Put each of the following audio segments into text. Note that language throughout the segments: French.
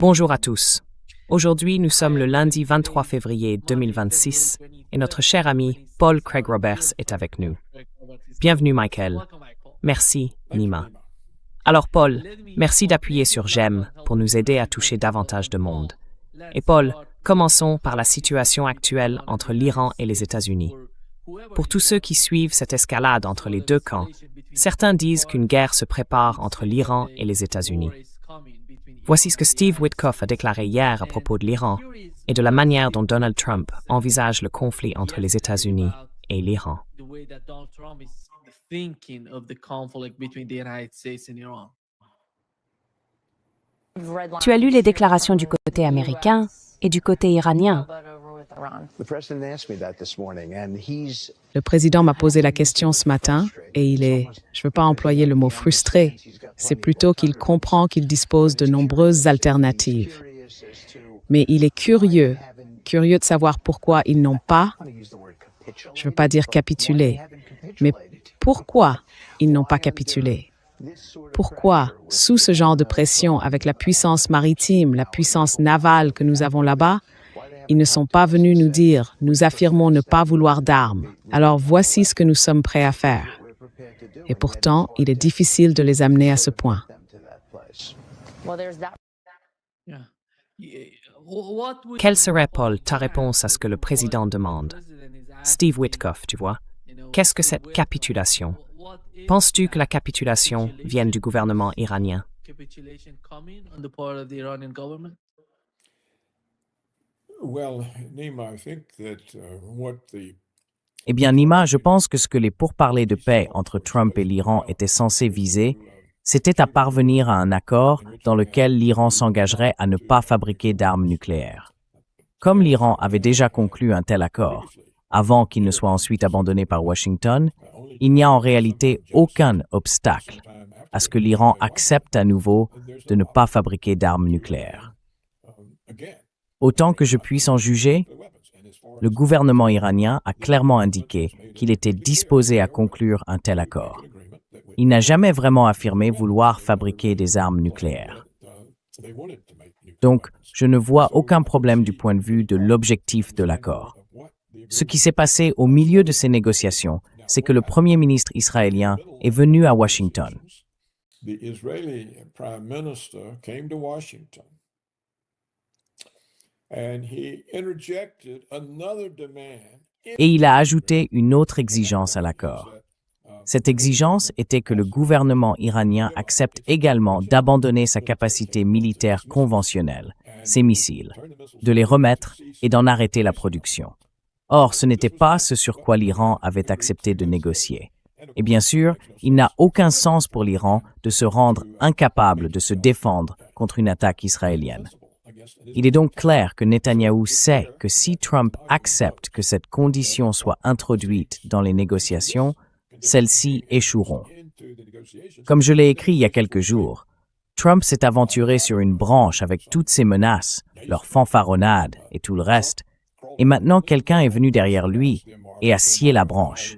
Bonjour à tous. Aujourd'hui, nous sommes le lundi 23 février 2026 et notre cher ami Paul Craig Roberts est avec nous. Bienvenue Michael. Merci Nima. Alors Paul, merci d'appuyer sur j'aime pour nous aider à toucher davantage de monde. Et Paul, commençons par la situation actuelle entre l'Iran et les États-Unis. Pour tous ceux qui suivent cette escalade entre les deux camps, certains disent qu'une guerre se prépare entre l'Iran et les États-Unis. Voici ce que Steve Witkoff a déclaré hier à propos de l'Iran et de la manière dont Donald Trump envisage le conflit entre les États-Unis et l'Iran. Tu as lu les déclarations du côté américain et du côté iranien. Le président m'a posé la question ce matin et il est, je ne veux pas employer le mot frustré, c'est plutôt qu'il comprend qu'il dispose de nombreuses alternatives. Mais il est curieux de savoir pourquoi ils n'ont pas, je ne veux pas dire capitulé, mais pourquoi ils n'ont pas capitulé. Pourquoi, sous ce genre de pression, avec la puissance maritime, la puissance navale que nous avons là-bas, ils ne sont pas venus nous dire « Nous affirmons ne pas vouloir d'armes. Alors voici ce que nous sommes prêts à faire. » Et pourtant, il est difficile de les amener à ce point. Quelle serait, Paul, ta réponse à ce que le président demande? Steve Witkoff, tu vois. Qu'est-ce que cette capitulation? Penses-tu que la capitulation vienne du gouvernement iranien? Eh bien, Nima, je pense que ce que les pourparlers de paix entre Trump et l'Iran étaient censés viser, c'était à parvenir à un accord dans lequel l'Iran s'engagerait à ne pas fabriquer d'armes nucléaires. Comme l'Iran avait déjà conclu un tel accord, avant qu'il ne soit ensuite abandonné par Washington, il n'y a en réalité aucun obstacle à ce que l'Iran accepte à nouveau de ne pas fabriquer d'armes nucléaires. Autant que je puisse en juger, le gouvernement iranien a clairement indiqué qu'il était disposé à conclure un tel accord. Il n'a jamais vraiment affirmé vouloir fabriquer des armes nucléaires. Donc, je ne vois aucun problème du point de vue de l'objectif de l'accord. Ce qui s'est passé au milieu de ces négociations, c'est que le Premier ministre israélien est venu à Washington. Et il a ajouté une autre exigence à l'accord. Cette exigence était que le gouvernement iranien accepte également d'abandonner sa capacité militaire conventionnelle, ses missiles, de les remettre et d'en arrêter la production. Or, ce n'était pas ce sur quoi l'Iran avait accepté de négocier. Et bien sûr, il n'a aucun sens pour l'Iran de se rendre incapable de se défendre contre une attaque israélienne. Il est donc clair que Netanyahou sait que si Trump accepte que cette condition soit introduite dans les négociations, celles-ci échoueront. Comme je l'ai écrit il y a quelques jours, Trump s'est aventuré sur une branche avec toutes ses menaces, leurs fanfaronnades et tout le reste, et maintenant quelqu'un est venu derrière lui et a scié la branche.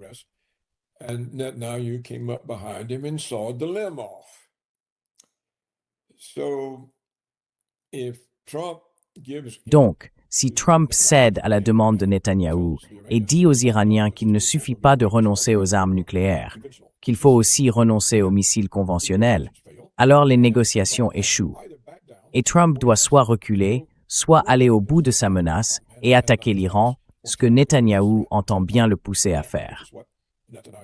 Donc, si Trump cède à la demande de Netanyahou et dit aux Iraniens qu'il ne suffit pas de renoncer aux armes nucléaires, qu'il faut aussi renoncer aux missiles conventionnels, alors les négociations échouent. Et Trump doit soit reculer, soit aller au bout de sa menace et attaquer l'Iran, ce que Netanyahou entend bien le pousser à faire.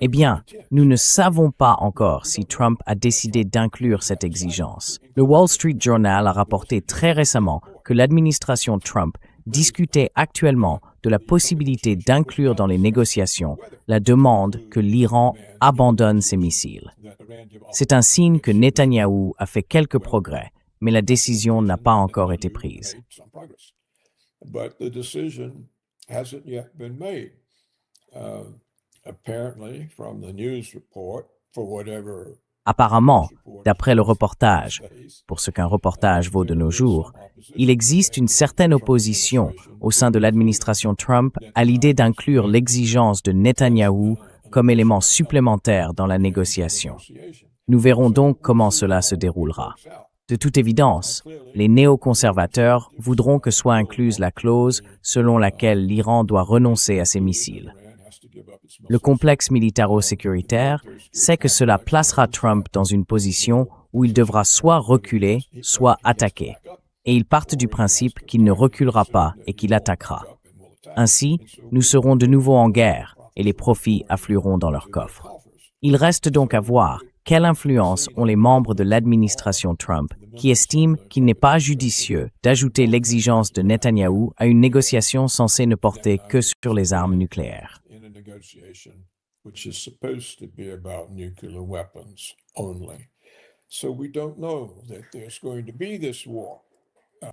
Eh bien, nous ne savons pas encore si Trump a décidé d'inclure cette exigence. Le Wall Street Journal a rapporté très récemment que l'administration Trump discutait actuellement de la possibilité d'inclure dans les négociations la demande que l'Iran abandonne ses missiles. C'est un signe que Netanyahou a fait quelques progrès, mais la décision n'a pas encore été prise. Apparemment, d'après le reportage, pour ce qu'un reportage vaut de nos jours, il existe une certaine opposition au sein de l'administration Trump à l'idée d'inclure l'exigence de Netanyahou comme élément supplémentaire dans la négociation. Nous verrons donc comment cela se déroulera. De toute évidence, les néoconservateurs voudront que soit incluse la clause selon laquelle l'Iran doit renoncer à ses missiles. Le complexe militaro-sécuritaire sait que cela placera Trump dans une position où il devra soit reculer, soit attaquer. Et ils partent du principe qu'il ne reculera pas et qu'il attaquera. Ainsi, nous serons de nouveau en guerre et les profits afflueront dans leur coffre. Il reste donc à voir quelle influence ont les membres de l'administration Trump qui estiment qu'il n'est pas judicieux d'ajouter l'exigence de Netanyahou à une négociation censée ne porter que sur les armes nucléaires.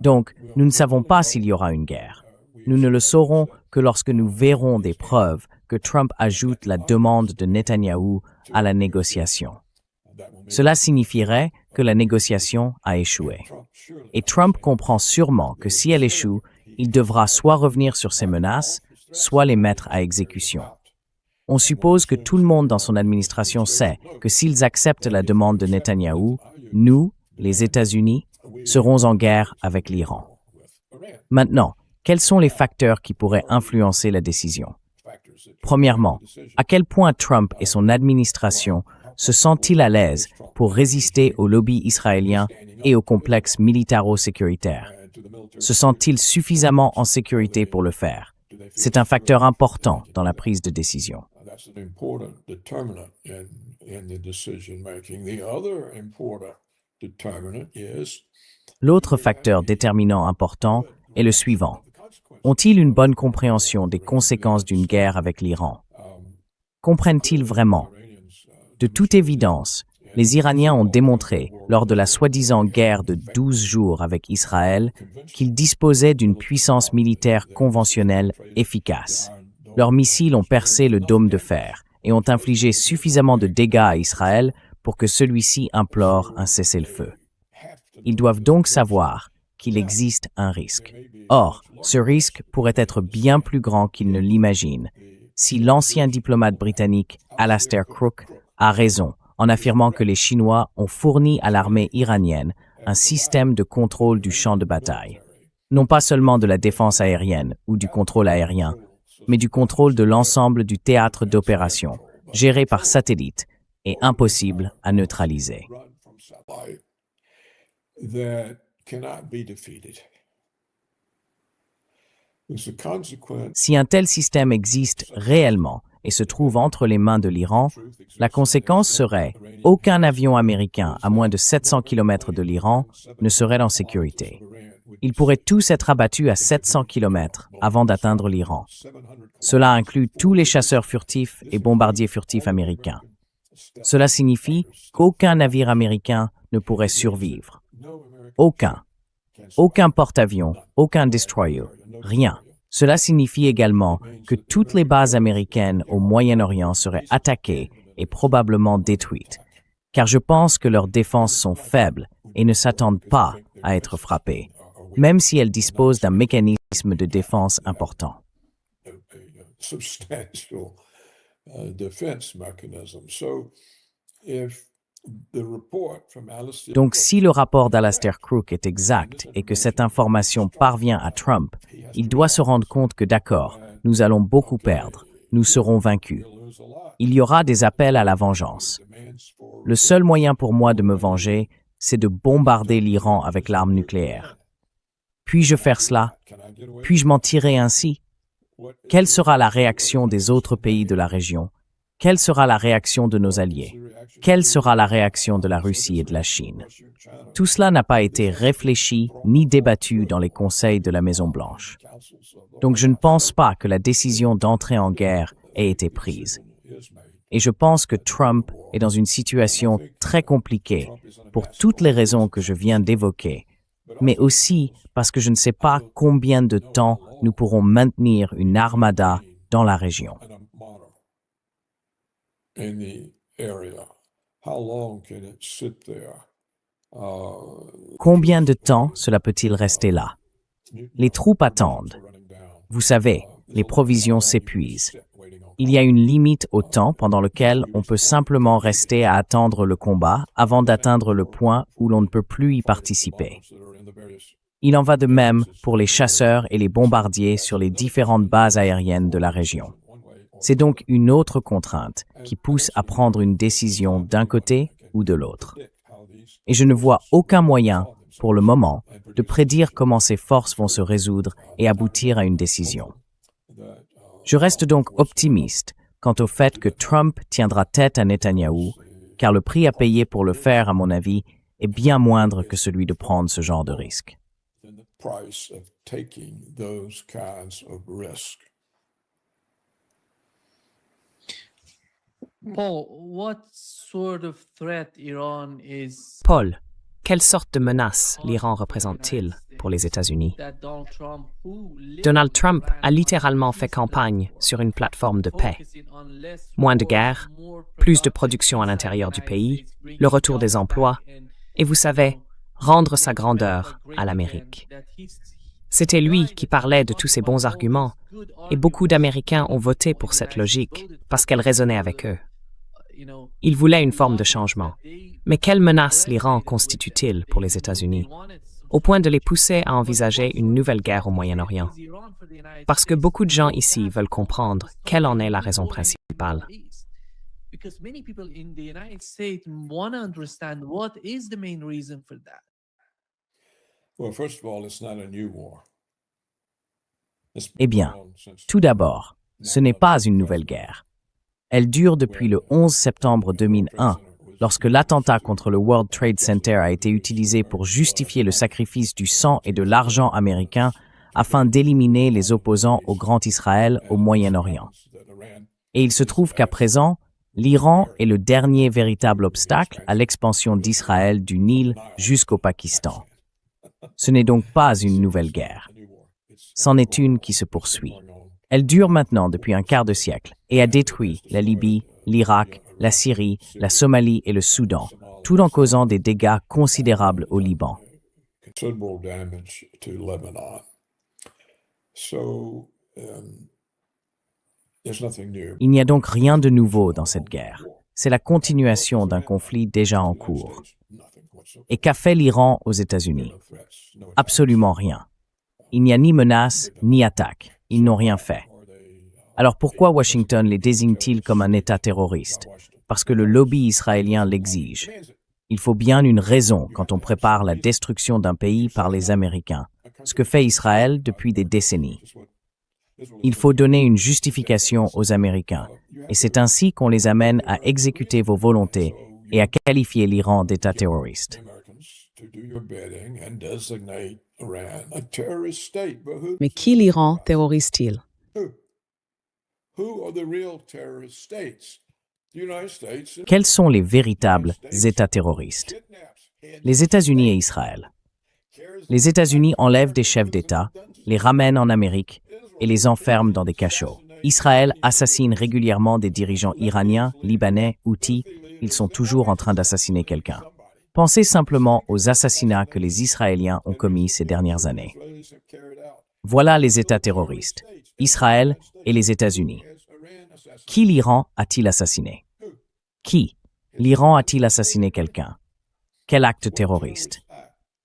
Donc, nous ne savons pas s'il y aura une guerre. Nous ne le saurons que lorsque nous verrons des preuves que Trump ajoute la demande de Netanyahou à la négociation. Cela signifierait que la négociation a échoué. Et Trump comprend sûrement que si elle échoue, il devra soit revenir sur ses menaces, soit les mettre à exécution. On suppose que tout le monde dans son administration sait que s'ils acceptent la demande de Netanyahou, nous, les États-Unis, serons en guerre avec l'Iran. Maintenant, quels sont les facteurs qui pourraient influencer la décision? Premièrement, à quel point Trump et son administration se sentent-ils à l'aise pour résister au lobby israélien et au complexe militaro-sécuritaire? Se sentent-ils suffisamment en sécurité pour le faire? C'est un facteur important dans la prise de décision. L'autre facteur déterminant important est le suivant. Ont-ils une bonne compréhension des conséquences d'une guerre avec l'Iran? Comprennent-ils vraiment? De toute évidence, les Iraniens ont démontré, lors de la soi-disant guerre de 12 jours avec Israël, qu'ils disposaient d'une puissance militaire conventionnelle efficace. Leurs missiles ont percé le dôme de fer et ont infligé suffisamment de dégâts à Israël pour que celui-ci implore un cessez-le-feu. Ils doivent donc savoir qu'il existe un risque. Or, ce risque pourrait être bien plus grand qu'ils ne l'imaginent, si l'ancien diplomate britannique Alastair Crooke a raison en affirmant que les Chinois ont fourni à l'armée iranienne un système de contrôle du champ de bataille. Non pas seulement de la défense aérienne ou du contrôle aérien, mais du contrôle de l'ensemble du théâtre d'opération, géré par satellite et impossible à neutraliser. Si un tel système existe réellement et se trouve entre les mains de l'Iran, la conséquence serait aucun avion américain à moins de 700 km de l'Iran ne serait en sécurité. Ils pourraient tous être abattus à 700 km avant d'atteindre l'Iran. Cela inclut tous les chasseurs furtifs et bombardiers furtifs américains. Cela signifie qu'aucun navire américain ne pourrait survivre. Aucun. Aucun porte-avions, aucun destroyer, rien. Cela signifie également que toutes les bases américaines au Moyen-Orient seraient attaquées et probablement détruites, car je pense que leurs défenses sont faibles et ne s'attendent pas à être frappées, même si elles disposent d'un mécanisme de défense important. Donc, si le rapport d'Alastair Crooke est exact et que cette information parvient à Trump, il doit se rendre compte que d'accord, nous allons beaucoup perdre, nous serons vaincus. Il y aura des appels à la vengeance. Le seul moyen pour moi de me venger, c'est de bombarder l'Iran avec l'arme nucléaire. Puis-je faire cela? Puis-je m'en tirer ainsi? Quelle sera la réaction des autres pays de la région? Quelle sera la réaction de nos alliés? Quelle sera la réaction de la Russie et de la Chine? Tout cela n'a pas été réfléchi ni débattu dans les conseils de la Maison-Blanche. Donc je ne pense pas que la décision d'entrer en guerre ait été prise. Et je pense que Trump est dans une situation très compliquée pour toutes les raisons que je viens d'évoquer, mais aussi parce que je ne sais pas combien de temps nous pourrons maintenir une armada dans la région. Combien de temps cela peut-il rester là? Les troupes attendent. Vous savez, les provisions s'épuisent. Il y a une limite au temps pendant lequel on peut simplement rester à attendre le combat avant d'atteindre le point où l'on ne peut plus y participer. Il en va de même pour les chasseurs et les bombardiers sur les différentes bases aériennes de la région. C'est donc une autre contrainte qui pousse à prendre une décision d'un côté ou de l'autre. Et je ne vois aucun moyen, pour le moment, de prédire comment ces forces vont se résoudre et aboutir à une décision. Je reste donc optimiste quant au fait que Trump tiendra tête à Netanyahou, car le prix à payer pour le faire, à mon avis, est bien moindre que celui de prendre ce genre de risque. Paul, quelle sorte de menace l'Iran représente-t-il pour les États-Unis? Donald Trump a littéralement fait campagne sur une plateforme de paix. Moins de guerre, plus de production à l'intérieur du pays, le retour des emplois, et vous savez, rendre sa grandeur à l'Amérique. C'était lui qui parlait de tous ces bons arguments, et beaucoup d'Américains ont voté pour cette logique parce qu'elle résonnait avec eux. Ils voulaient une forme de changement. Mais quelle menace l'Iran constitue-t-il pour les États-Unis, au point de les pousser à envisager une nouvelle guerre au Moyen-Orient? Parce que beaucoup de gens ici veulent comprendre quelle en est la raison principale. Eh bien, tout d'abord, ce n'est pas une nouvelle guerre. Elle dure depuis le 11 septembre 2001, lorsque l'attentat contre le World Trade Center a été utilisé pour justifier le sacrifice du sang et de l'argent américain afin d'éliminer les opposants au Grand Israël au Moyen-Orient. Et il se trouve qu'à présent, l'Iran est le dernier véritable obstacle à l'expansion d'Israël du Nil jusqu'au Pakistan. Ce n'est donc pas une nouvelle guerre. C'en est une qui se poursuit. Elle dure maintenant depuis un quart de siècle et a détruit la Libye, l'Irak, la Syrie, la Somalie et le Soudan, tout en causant des dégâts considérables au Liban. Il n'y a donc rien de nouveau dans cette guerre. C'est la continuation d'un conflit déjà en cours. Et qu'a fait l'Iran aux États-Unis? Absolument rien. Il n'y a ni menace, ni attaque. Ils n'ont rien fait. Alors pourquoi Washington les désigne-t-il comme un État terroriste? Parce que le lobby israélien l'exige. Il faut bien une raison quand on prépare la destruction d'un pays par les Américains, ce que fait Israël depuis des décennies. Il faut donner une justification aux Américains, et c'est ainsi qu'on les amène à exécuter vos volontés et à qualifier l'Iran d'État terroriste. Mais qui l'Iran terrorise-t-il? Quels sont les véritables États terroristes? Les États-Unis et Israël. Les États-Unis enlèvent des chefs d'État, les ramènent en Amérique et les enferment dans des cachots. Israël assassine régulièrement des dirigeants iraniens, libanais, houthis. Ils sont toujours en train d'assassiner quelqu'un. Pensez simplement aux assassinats que les Israéliens ont commis ces dernières années. Voilà les États terroristes, Israël et les États-Unis. Qui l'Iran a-t-il assassiné? Qui? L'Iran a-t-il assassiné quelqu'un? Quel acte terroriste?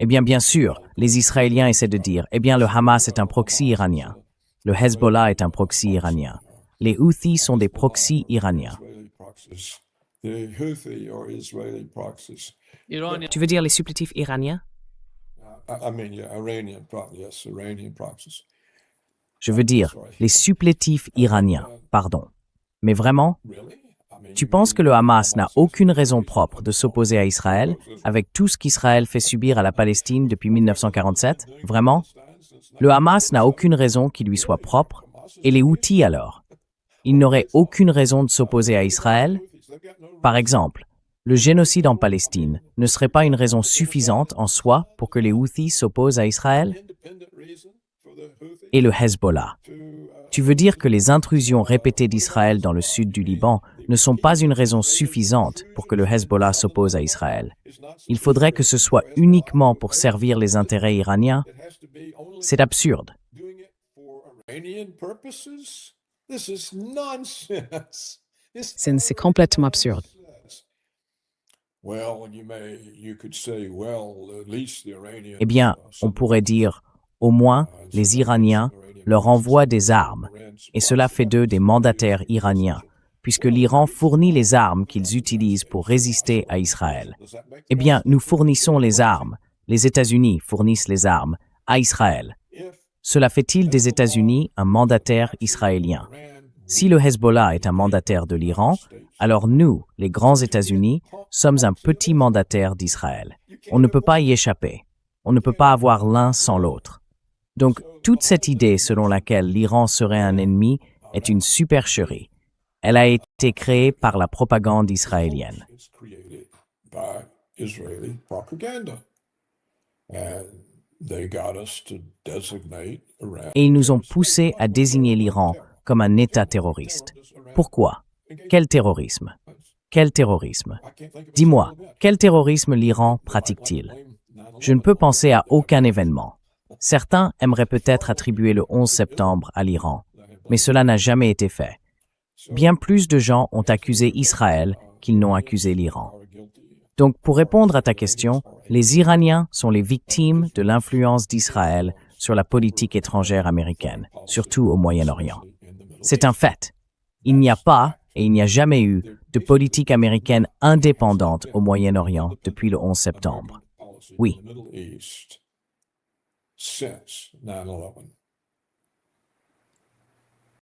Eh bien sûr, les Israéliens essaient de dire, eh bien le Hamas est un proxy iranien. Le Hezbollah est un proxy iranien. Les Houthis sont des proxys iraniens. Tu veux dire les supplétifs iraniens? Je veux dire les supplétifs iraniens, pardon. Mais vraiment? Tu penses que le Hamas n'a aucune raison propre de s'opposer à Israël, avec tout ce qu'Israël fait subir à la Palestine depuis 1947? Vraiment? Le Hamas n'a aucune raison qui lui soit propre, et les Houthis alors? Ils n'auraient aucune raison de s'opposer à Israël? Par exemple, le génocide en Palestine ne serait pas une raison suffisante en soi pour que les Houthis s'opposent à Israël? Et le Hezbollah? Tu veux dire que les intrusions répétées d'Israël dans le sud du Liban ne sont pas une raison suffisante pour que le Hezbollah s'oppose à Israël? Il faudrait que ce soit uniquement pour servir les intérêts iraniens? C'est absurde. C'est complètement absurde. Eh bien, on pourrait dire, au moins, les Iraniens leur envoient des armes, et cela fait d'eux des mandataires iraniens, puisque l'Iran fournit les armes qu'ils utilisent pour résister à Israël. Eh bien, nous fournissons les armes, les États-Unis fournissent les armes à Israël. Cela fait-il des États-Unis un mandataire israélien? Si le Hezbollah est un mandataire de l'Iran, alors nous, les grands États-Unis, sommes un petit mandataire d'Israël. On ne peut pas y échapper. On ne peut pas avoir l'un sans l'autre. Donc, toute cette idée selon laquelle l'Iran serait un ennemi est une supercherie. Elle a été créée par la propagande israélienne. Et ils nous ont poussés à désigner l'Iran comme un État terroriste. Pourquoi? Quel terrorisme? Quel terrorisme? Dis-moi, quel terrorisme l'Iran pratique-t-il? Je ne peux penser à aucun événement. Certains aimeraient peut-être attribuer le 11 septembre à l'Iran, mais cela n'a jamais été fait. Bien plus de gens ont accusé Israël qu'ils n'ont accusé l'Iran. Donc, pour répondre à ta question, les Iraniens sont les victimes de l'influence d'Israël sur la politique étrangère américaine, surtout au Moyen-Orient. C'est un fait. Il n'y a pas, et il n'y a jamais eu, de politique américaine indépendante au Moyen-Orient depuis le 11 septembre. Oui. Since 9/11.